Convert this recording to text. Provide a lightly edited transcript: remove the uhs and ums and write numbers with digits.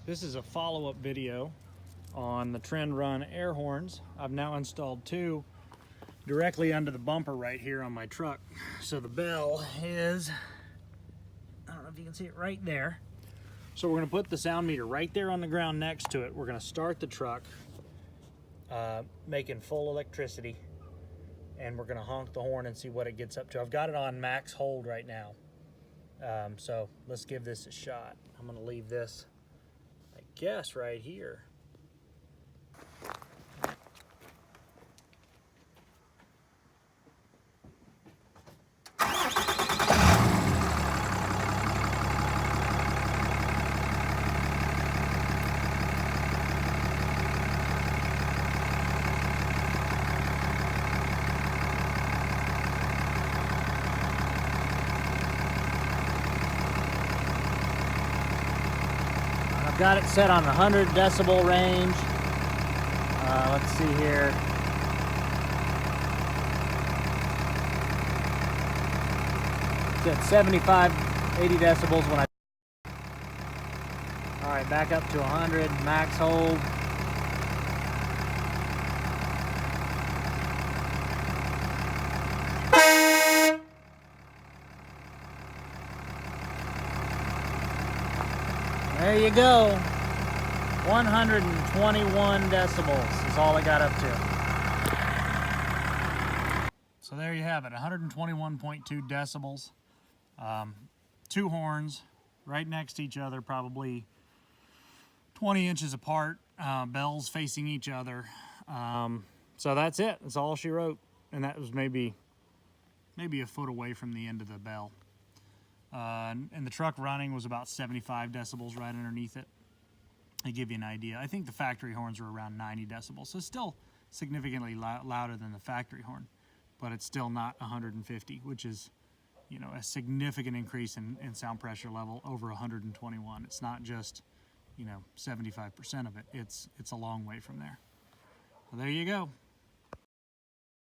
This is a follow-up video on the Trendrun air horns. I've now installed two directly under the bumper right here on my truck. So the bell is, I don't know if you can see it right there. So we're gonna put the sound meter right there on the ground next to it. We're gonna start the truck, making full electricity, and we're gonna honk the horn and see what it gets up to. I've got it on max hold right now. So let's give this a shot. I'm gonna leave this, I guess, right here. I've got it set on the 100 decibel range. Let's see here. It's at 75, 80 decibels when I... All right, back up to 100, max hold. There you go. 121 decibels is all I got up to. So there you have it, 121.2 decibels. Two horns right next to each other, probably 20 inches apart, bells facing each other. So that's it. That's all she wrote. And that was maybe a foot away from the end of the bell. And the truck running was about 75 decibels right underneath it. To give you an idea. I think the factory horns were around 90 decibels, so still significantly louder than the factory horn, but it's still not 150, which is, you know, a significant increase in sound pressure level over 121. It's not just, you know, 75% of it. It's a long way from there. Well, there you go.